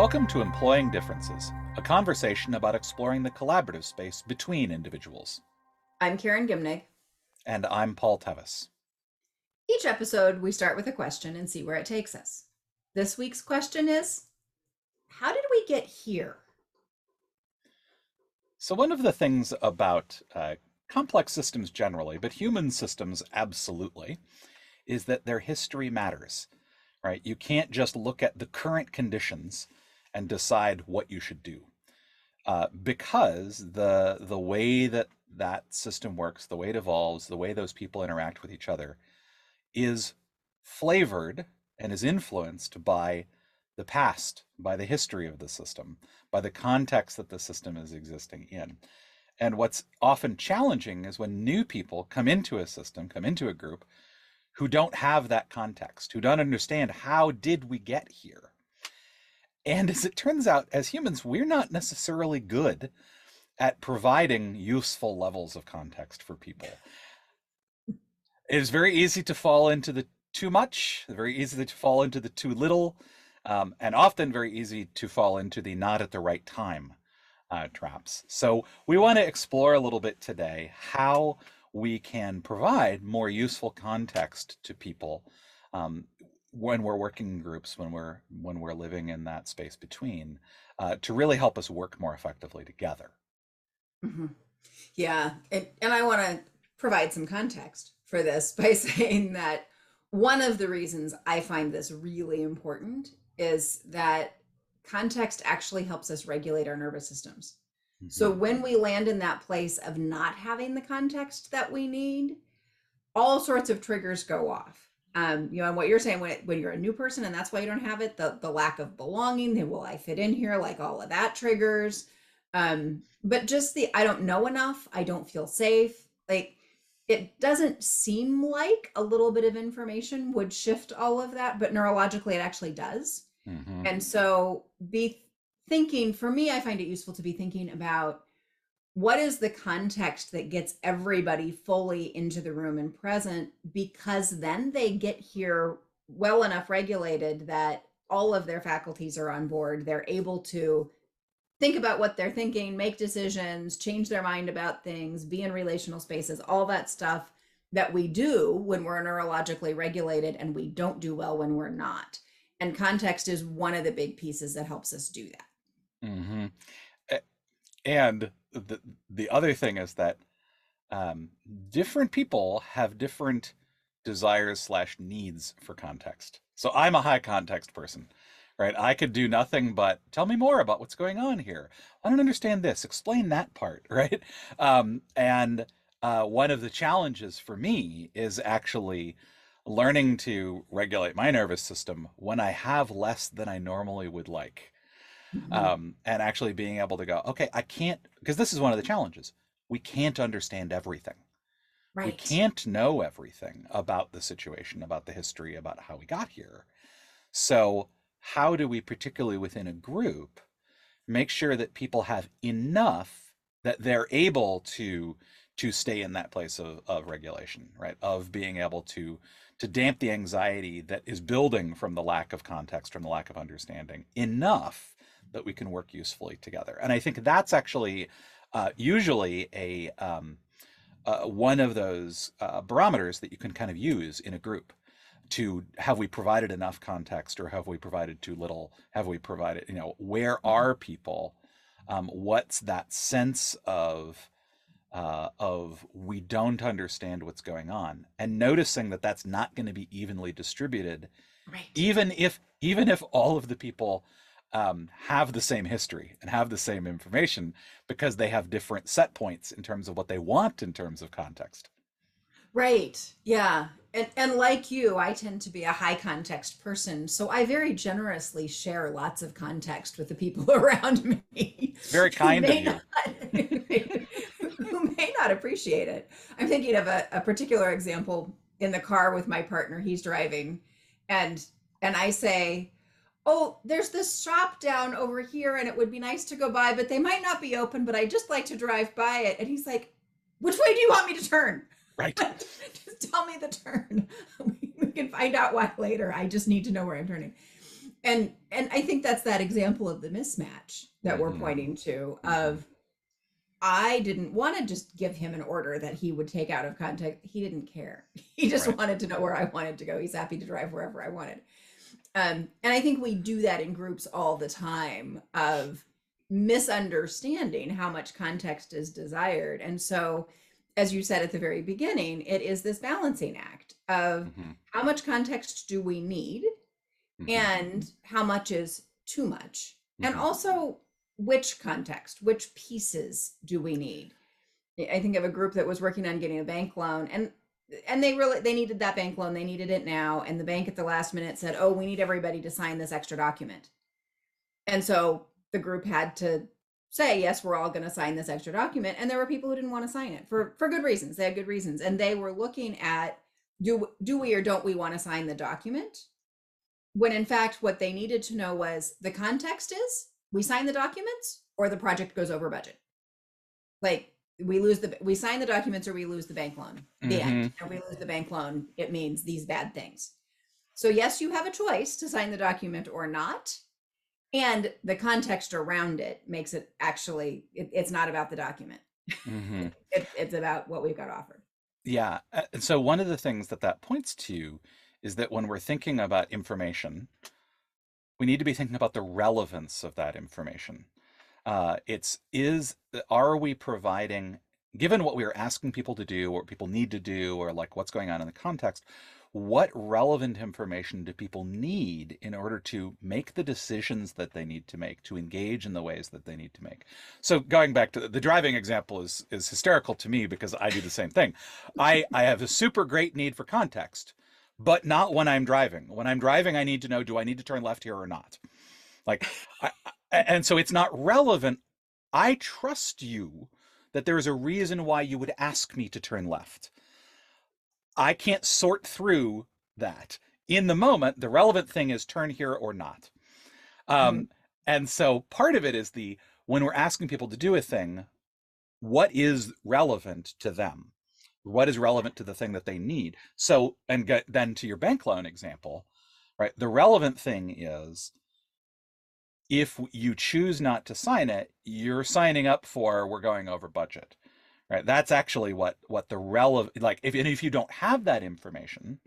Welcome to Employing Differences, a conversation about exploring the collaborative space between individuals. I'm Karen Gimnig. And I'm Paul Tevis. Each episode, we start with a question and see where it takes us. This week's question is, how did we get here? So one of the things about complex systems generally, but human systems absolutely, is that their history matters, right? You can't just look at the current conditions and decide what you should do. Because the way that system works, the way it evolves, the way those people interact with each other is flavored and is influenced by the past, by the history of the system, by the context that the system is existing in. And what's often challenging is when new people come into a system, come into a group, who don't have that context, who don't understand how did we get here. And as it turns out, as humans, we're not necessarily good at providing useful levels of context for people. It is very easy to fall into the too much, very easy to fall into the too little, and often very easy to fall into the not at the right time traps. So we want to explore a little bit today how we can provide more useful context to people when we're working in groups, when we're living in that space between, to really help us work more effectively together. Mm-hmm. Yeah, and I want to provide some context for this by saying that one of the reasons I find this really important is that context actually helps us regulate our nervous systems. Mm-hmm. So when we land in that place of not having the context that we need, all sorts of triggers go off. And what you're saying, when you're a new person and that's why you don't have it, the lack of belonging, the will I fit in here, like all of that triggers. But just I don't know enough, I don't feel safe. Like, it doesn't seem like a little bit of information would shift all of that, but neurologically it actually does. Mm-hmm. And so for me, I find it useful to be thinking about what is the context that gets everybody fully into the room and present, because then they get here well enough regulated that all of their faculties are on board. They're able to think about what they're thinking, make decisions, change their mind about things, be in relational spaces, all that stuff that we do when we're neurologically regulated and we don't do well when we're not. And context is one of the big pieces that helps us do that. Mm-hmm. And the other thing is that different people have different desires / needs for context. So I'm a high context person, right? I could do nothing but tell me more about what's going on here. I don't understand this. Explain that part, right? And one of the challenges for me is actually learning to regulate my nervous system when I have less than I normally would like. Mm-hmm. And actually being able to go, okay, I can't, because this is one of the challenges. We can't understand everything. Right. We can't know everything about the situation, about the history, about how we got here. So how do we, particularly within a group, make sure that people have enough that they're able to stay in that place of regulation, right? Of being able to damp the anxiety that is building from the lack of context, from the lack of understanding, enough that we can work usefully together. And I think that's actually usually one of those barometers that you can kind of use in a group to have we provided enough context, or have we provided too little? Have we provided, where are people? What's that sense of we don't understand what's going on, and noticing that that's not going to be evenly distributed, right? Even if all of the people have the same history and have the same information, because they have different set points in terms of what they want in terms of context. Right. Yeah. And like you, I tend to be a high context person. So I very generously share lots of context with the people around me. Very kind of you. Who may not appreciate it. I'm thinking of a particular example in the car with my partner. He's driving, and I say, oh, there's this shop down over here and it would be nice to go by, but they might not be open, but I'd just like to drive by it. And he's like, which way do you want me to turn? Right. Just tell me the turn. We can find out why later. I just need to know where I'm turning. And I think that's that example of the mismatch that we're Mm-hmm. pointing to Mm-hmm. of I didn't want to just give him an order that he would take out of context. He didn't care. He just Right. wanted to know where I wanted to go. He's happy to drive wherever I wanted. And I think we do that in groups all the time of misunderstanding how much context is desired. And so, as you said at the very beginning, it is this balancing act of Mm-hmm. how much context do we need Mm-hmm. and how much is too much? And Mm-hmm. also, which context, which pieces do we need? I think of a group that was working on getting a bank loan, and they needed that bank loan, they needed it now, and the bank at the last minute said, "Oh, we need everybody to sign this extra document." And so the group had to say, "Yes, we're all going to sign this extra document." And there were people who didn't want to sign it for good reasons. They had good reasons, and they were looking at do we or don't we want to sign the document? When in fact what they needed to know was the context is we sign the documents or the project goes over budget. Like we sign the documents or we lose the bank loan. The Mm-hmm. end. And we lose the bank loan, it means these bad things. So yes, you have a choice to sign the document or not. And the context around it makes it actually it's not about the document. Mm-hmm. It's about what we've got offered. Yeah. And so one of the things that that points to is that when we're thinking about information, we need to be thinking about the relevance of that information. It's is Are we providing, given what we are asking people to do, or what people need to do, or like what's going on in the context, what relevant information do people need in order to make the decisions that they need to make, to engage in the ways that they need to make? So going back to the driving example is hysterical to me because I do the same thing. I have a super great need for context, but not when I'm driving. When I'm driving, I need to know, do I need to turn left here or not? Like, and so it's not relevant. I trust you that there is a reason why you would ask me to turn left. I can't sort through that. In the moment, the relevant thing is turn here or not. Mhm. Um, and so part of it is when we're asking people to do a thing, what is relevant to them? What is relevant to the thing that they need? So, and then to your bank loan example, right? The relevant thing is if you choose not to sign it, you're signing up for we're going over budget, right? That's actually what the relevant, like if you don't have that information,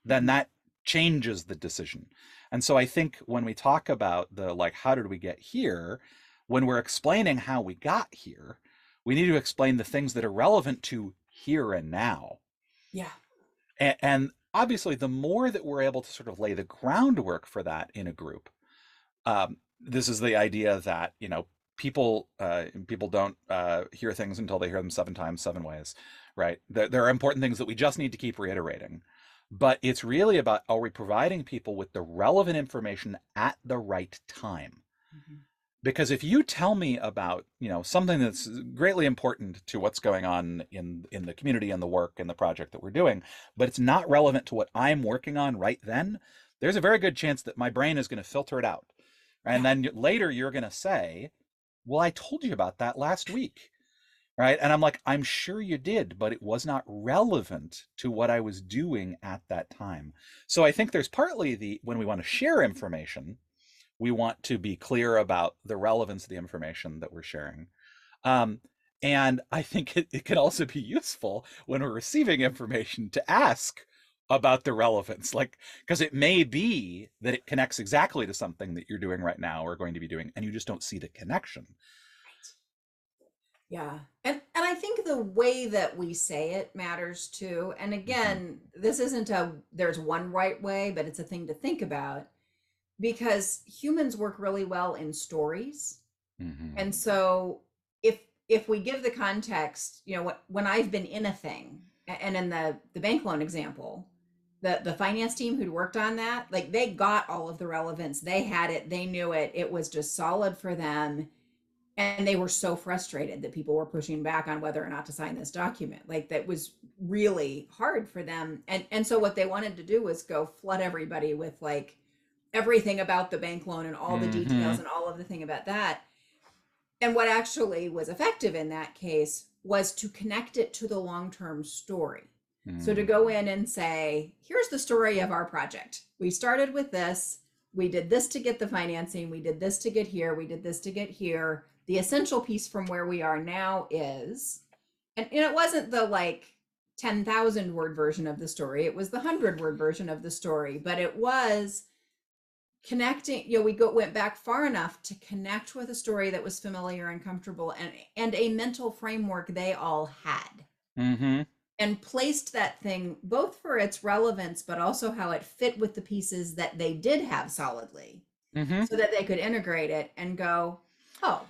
then Mhm. that changes the decision. And so I think when we talk about the like how did we get here, when we're explaining how we got here, we need to explain the things that are relevant to here and now. Yeah. And obviously the more that we're able to sort of lay the groundwork for that in a group, this is the idea that people don't hear things until they hear them 7 times, 7 ways, right? There are important things that we just need to keep reiterating, but it's really about, are we providing people with the relevant information at the right time? Mhm. Because if you tell me about something that's greatly important to what's going on in the community and the work and the project that we're doing, but it's not relevant to what I'm working on right then, there's a very good chance that my brain is going to filter it out. And Yeah. then later you're going to say, well, I told you about that last week. Right. And I'm like, I'm sure you did, but it was not relevant to what I was doing at that time. So I think there's partly when we want to share information, we want to be clear about the relevance of the information that we're sharing. Um, and I think it can also be useful when we're receiving information to ask about the relevance, like, because it may be that it connects exactly to something that you're doing right now or going to be doing, and you just don't see the connection. Right. Yeah. And I think the way that we say it matters too. And Mm-hmm. again, this isn't a there's one right way, but it's a thing to think about because humans work really well in stories. Mm-hmm. And so if we give the context, when I've been in a thing, and in the bank loan example, the finance team who'd worked on that, like they got all of the relevance, they had it, they knew it, it was just solid for them, and they were so frustrated that people were pushing back on whether or not to sign this document. Like that was really hard for them, and so what they wanted to do was go flood everybody with like everything about the bank loan and all the Mm-hmm. details and all of the thing about that. And what actually was effective in that case was to connect it to the long-term story. So to Mm-hmm. go in and say, here's the story of our project. We started with this. we did this to get the financing, we did this to get here, we did this to get here. The essential piece from where we are now is, and it wasn't the like 10,000 word version of the story, it was the 100 word version of the story, but it was connecting, went back far enough to connect with a story that was familiar and comfortable, and a mental framework they all had, Mm-hmm. and placed that thing both for its relevance but also how it fit with the pieces that they did have solidly, Mm-hmm. so that they could integrate it and go, oh,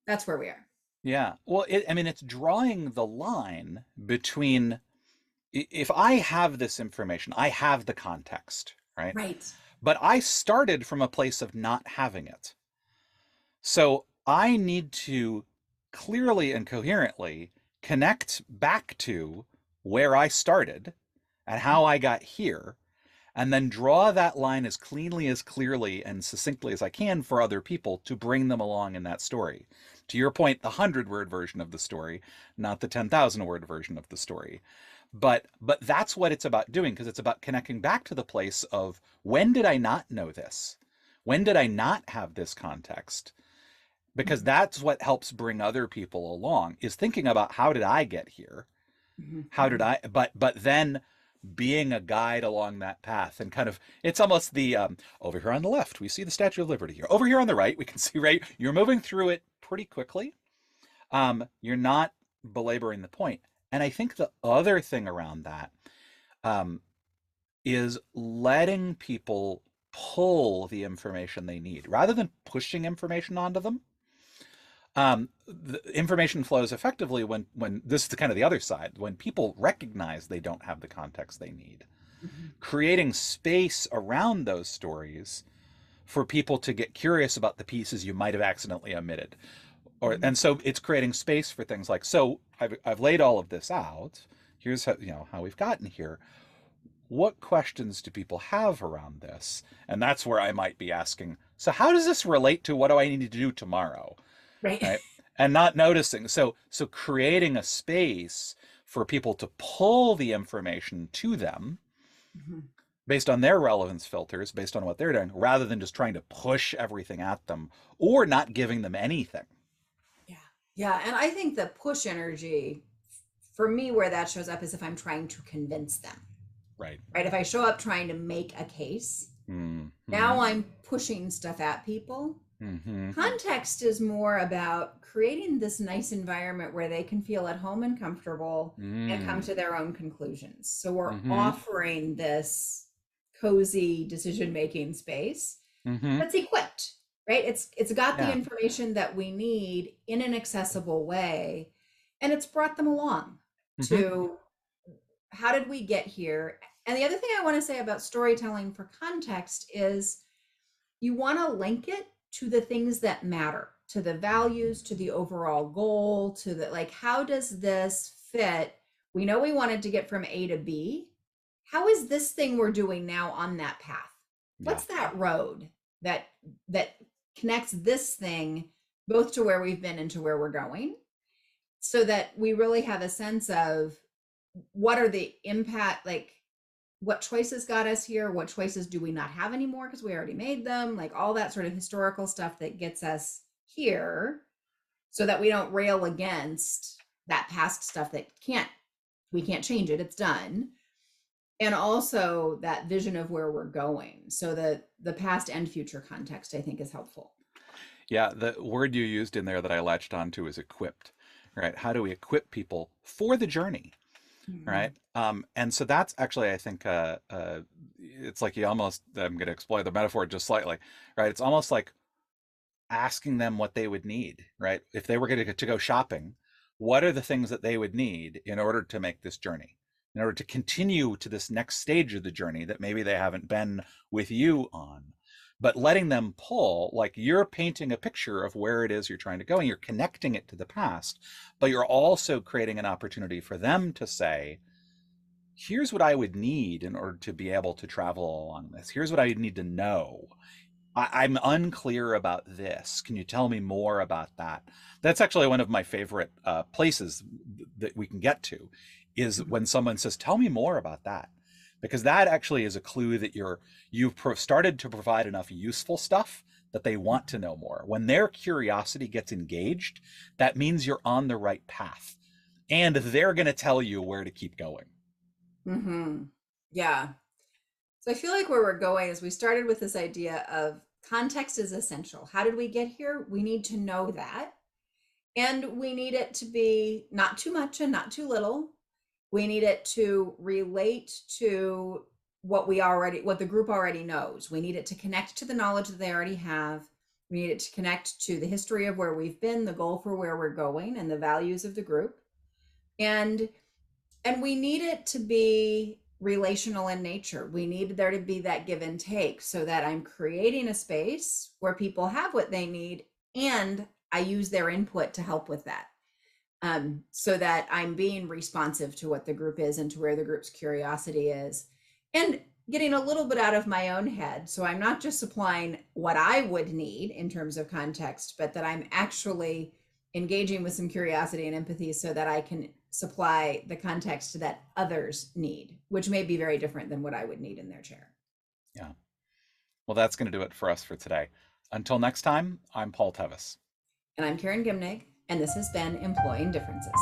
that's where we are. Yeah. Well, I mean, it's drawing the line between, if I have this information, I have the context, right? Right. But I started from a place of not having it. So I need to clearly and coherently connect back to where I started and how I got here, and then draw that line as cleanly, as clearly, and succinctly as I can for other people to bring them along in that story. To your point, the 100 word version of the story, not the 10,000 word version of the story. But that's what it's about doing, because it's about connecting back to the place of, when did I not know this? When did I not have this context? Because that's what helps bring other people along, is thinking about, how did I get here? How did I, but then being a guide along that path, and kind of, it's almost the, over here on the left we see the Statue of Liberty, here over here on the right we can see, right, you're moving through it pretty quickly. You're not belaboring the point. And I think the other thing around that, um, is letting people pull the information they need rather than pushing information onto them. The information flows effectively when this is kind of the other side, when people recognize they don't have the context they need. Mm-hmm. Creating space around those stories for people to get curious about the pieces you might have accidentally omitted. And so it's creating space for things like, so I've laid all of this out. Here's how we've gotten here. What questions do people have around this? And that's where I might be asking, so how does this relate to what do I need to do tomorrow? Right. Right. And not noticing. So creating a space for people to pull the information to them Mm-hmm. based on their relevance filters, based on what they're doing, rather than just trying to push everything at them or not giving them anything. Yeah. Yeah. And I think the push energy, for me, where that shows up is if I'm trying to convince them, Right. right? If I show up trying to make a case, Mm-hmm. now I'm pushing stuff at people. Mm-hmm. Context is more about creating this nice environment where they can feel at home and comfortable and come to their own conclusions. So we're offering this cozy decision-making space that's equipped, right? It's got the information that we need in an accessible way, and it's brought them along to, how did we get here? And the other thing I want to say about storytelling for context is, you want to link it to the things that matter, to the values, to the overall goal, to the, like, how does this fit? We know we wanted to get from A to B. How is this thing we're doing now on that path? What's that road that connects this thing both to where we've been and to where we're going, so that we really have a sense of what are the impact, like, what choices got us here, what choices do we not have anymore because we already made them, like all that sort of historical stuff that gets us here, so that we don't rail against that past stuff that we can't change it, it's done. And also that vision of where we're going, so that the past and future context, I think, is helpful. Yeah, the word you used in there that I latched onto is equipped, right? How do we equip people for the journey? Right. And so that's actually, I think, it's like, you almost, I'm going to exploit the metaphor just slightly, right? It's almost like asking them what they would need, right? If they were going to go shopping, what are the things that they would need in order to make this journey, in order to continue to this next stage of the journey that maybe they haven't been with you on? But letting them pull, like, you're painting a picture of where it is you're trying to go, and you're connecting it to the past, but you're also creating an opportunity for them to say, here's what I would need in order to be able to travel along this. Here's what I need to know. I'm unclear about this. Can you tell me more about that? That's actually one of my favorite places that we can get to, is when someone says, tell me more about that. because that actually is a clue that you've started to provide enough useful stuff that they want to know more. When their curiosity gets engaged, that means you're on the right path, and they're going to tell you where to keep going. Mm-hmm. Yeah. So I feel like where we're going is we started with this idea of context is essential. How did we get here? We need to know that. And we need it to be not too much and not too little. We need it to relate to what the group already knows. We need it to connect to the knowledge that they already have. We need it to connect to the history of where we've been, the goal for where we're going, and the values of the group. And we need it to be relational in nature. We need there to be that give and take so that I'm creating a space where people have what they need and I use their input to help with that. So that I'm being responsive to what the group is and to where the group's curiosity is, and getting a little bit out of my own head. So I'm not just supplying what I would need in terms of context, but that I'm actually engaging with some curiosity and empathy so that I can supply the context that others need, which may be very different than what I would need in their chair. Yeah. Well, that's going to do it for us for today. Until next time, I'm Paul Tevis. And I'm Karen Gimnig, and this has been Employing Differences.